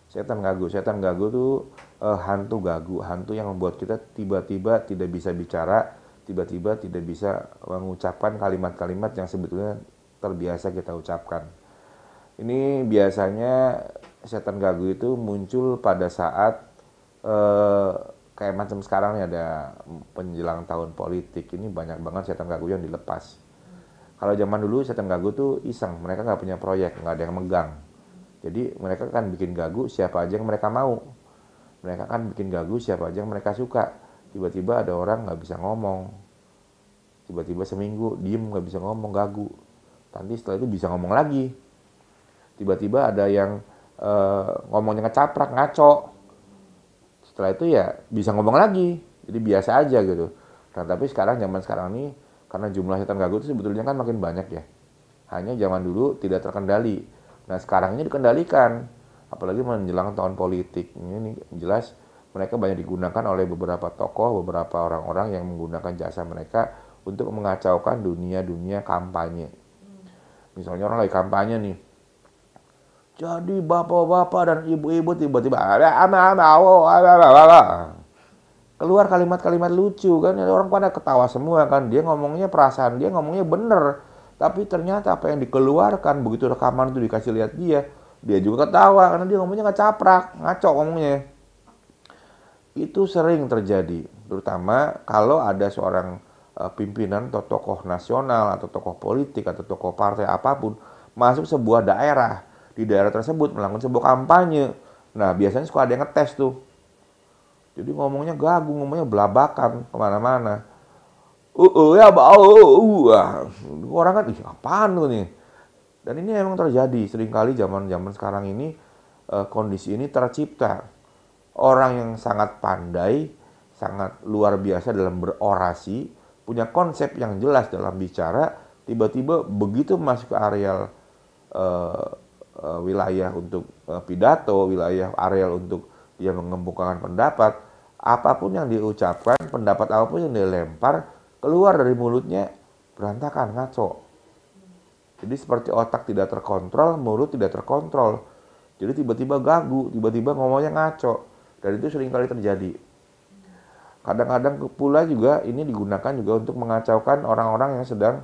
Setan gagu tuh hantu gagu, hantu yang membuat kita tiba-tiba tidak bisa bicara, tiba-tiba tidak bisa mengucapkan kalimat-kalimat yang sebetulnya terbiasa kita ucapkan. Ini biasanya setan gagu itu muncul pada saat eh, kayak macam sekarang nih ada penjelang tahun politik. Ini banyak banget setan gagu yang dilepas. Kalau zaman dulu setan gagu tuh iseng, mereka nggak punya proyek, nggak ada yang megang. Jadi mereka kan bikin gagu siapa aja yang mereka mau. Mereka kan bikin gagu siapa aja yang mereka suka. Tiba-tiba ada orang nggak bisa ngomong. Tiba-tiba seminggu diem nggak bisa ngomong gagu. Nanti setelah itu bisa ngomong lagi. Tiba-tiba ada yang ngomongnya ngecaprak, ngaco. Setelah itu ya bisa ngomong lagi. Jadi biasa aja gitu. Nah tapi sekarang zaman sekarang ini karena jumlah setan gagu itu sebetulnya kan makin banyak ya. Hanya zaman dulu tidak terkendali. Nah sekarang ini dikendalikan. Apalagi menjelang tahun politik. Ini jelas mereka banyak digunakan oleh beberapa tokoh, beberapa orang-orang yang menggunakan jasa mereka untuk mengacaukan dunia-dunia kampanye. Misalnya orang lagi kampanye nih. Jadi bapak-bapak dan ibu-ibu tiba-tiba keluar kalimat-kalimat lucu kan, orang pada ketawa semua kan, dia ngomongnya perasaan dia ngomongnya bener, tapi ternyata apa yang dikeluarkan begitu rekaman itu dikasih lihat dia juga ketawa karena dia ngomongnya nggak caprak, ngaco ngomongnya. Itu sering terjadi, terutama kalau ada seorang pimpinan atau tokoh nasional atau tokoh politik atau tokoh partai apapun masuk sebuah daerah, di daerah tersebut melakukan sebuah kampanye. Nah biasanya suka ada yang ngetes tuh. Jadi ngomongnya gagu, ngomongnya belabakan kemana-mana. Ya bau, orang kan, apaan tuh nih? Dan ini emang terjadi seringkali zaman-zaman sekarang ini kondisi ini tercipta. Orang yang sangat pandai, sangat luar biasa dalam berorasi, punya konsep yang jelas dalam bicara, tiba-tiba begitu masuk ke areal wilayah untuk pidato, wilayah areal untuk dia mengemukakan pendapat, apapun yang diucapkan, pendapat apapun yang dilempar, keluar dari mulutnya berantakan, ngaco. Jadi seperti otak tidak terkontrol, mulut tidak terkontrol. Jadi tiba-tiba gagu, tiba-tiba ngomongnya ngaco. Dan itu sering kali terjadi. Kadang-kadang pula juga ini digunakan juga untuk mengacaukan orang-orang yang sedang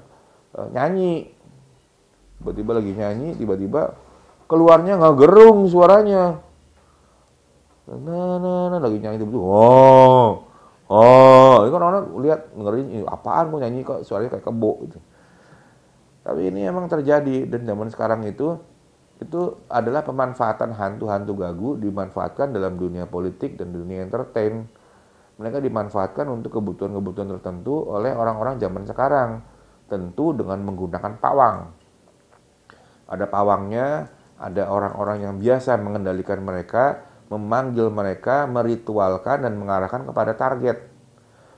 nyanyi. Tiba-tiba lagi nyanyi, tiba-tiba keluarnya nggak gerung suaranya. Nah, lagi nyanyi tiba-tiba, ini kan orang lihat dengerin apaan kok nyanyi kok suaranya kayak kebo gitu. Tapi ini emang terjadi dan zaman sekarang itu adalah pemanfaatan hantu-hantu gagu dimanfaatkan dalam dunia politik dan dunia entertain. Mereka dimanfaatkan untuk kebutuhan-kebutuhan tertentu oleh orang-orang zaman sekarang. Tentu dengan menggunakan pawang. Ada pawangnya, ada orang-orang yang biasa mengendalikan mereka, memanggil mereka, meritualkan dan mengarahkan kepada target.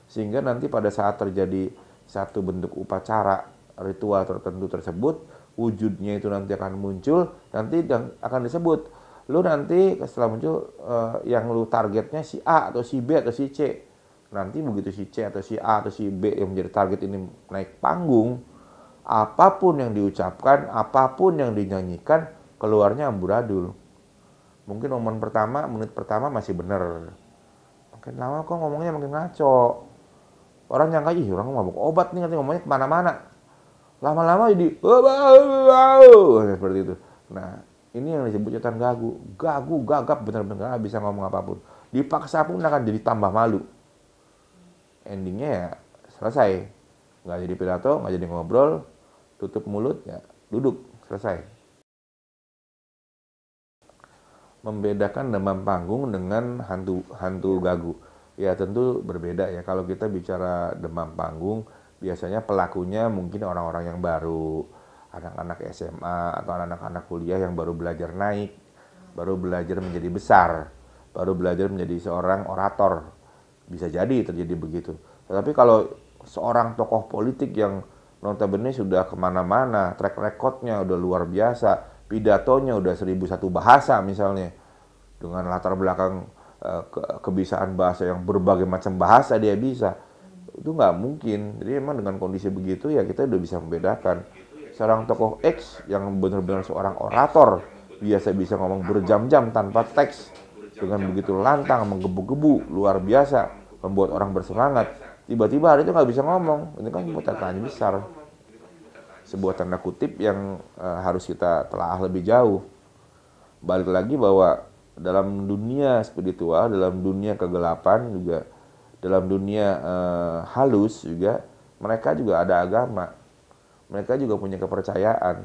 Sehingga nanti pada saat terjadi satu bentuk upacara ritual tertentu tersebut, wujudnya itu nanti akan muncul, nanti akan disebut, lu nanti setelah muncul yang lu targetnya si A atau si B atau si C. Nanti begitu si C atau si A atau si B yang menjadi target ini naik panggung, apapun yang diucapkan, apapun yang dinyanyikan, keluarnya amburadul. Mungkin menit pertama masih benar. Makin lama kok ngomongnya makin ngaco. Orang nyangka, orang mabuk obat nih, nanti ngomongnya kemana-mana. Lama-lama jadi seperti itu. Nah, ini yang disebut setan gagu. Gagu, gagap, benar-benar nggak bisa ngomong apapun. Dipaksa pun akan jadi tambah malu. Endingnya ya selesai. Nggak jadi pidato, nggak jadi ngobrol, tutup mulut, ya duduk, selesai. Membedakan demam panggung dengan hantu gagu. Ya tentu berbeda ya. Kalau kita bicara demam panggung, biasanya pelakunya mungkin orang-orang yang baru, anak-anak SMA atau anak-anak kuliah yang baru belajar naik, baru belajar menjadi besar, baru belajar menjadi seorang orator. Bisa jadi terjadi begitu. Tetapi kalau seorang tokoh politik yang notabene sudah kemana-mana, track recordnya udah luar biasa, pidatonya udah 1001 bahasa misalnya, dengan latar belakang kebisaan bahasa yang berbagai macam bahasa dia bisa, itu nggak mungkin. Jadi emang dengan kondisi begitu ya kita udah bisa membedakan seorang tokoh X yang benar-benar seorang orator biasa bisa ngomong berjam-jam tanpa teks, dengan begitu lantang, menggebu-gebu, luar biasa, membuat orang bersemangat. Tiba-tiba hari itu nggak bisa ngomong, ini kan membuat tanda tanya besar. Sebuah tanda kutip yang harus kita telah lebih jauh. Balik lagi bahwa dalam dunia spiritual, dalam dunia kegelapan juga, dalam dunia halus juga, mereka juga ada agama. Mereka juga punya kepercayaan.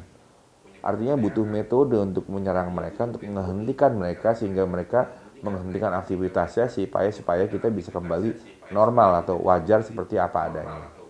Artinya butuh metode untuk menyerang mereka, untuk menghentikan mereka, sehingga mereka menghentikan aktivitasnya supaya kita bisa kembali normal atau wajar seperti apa adanya.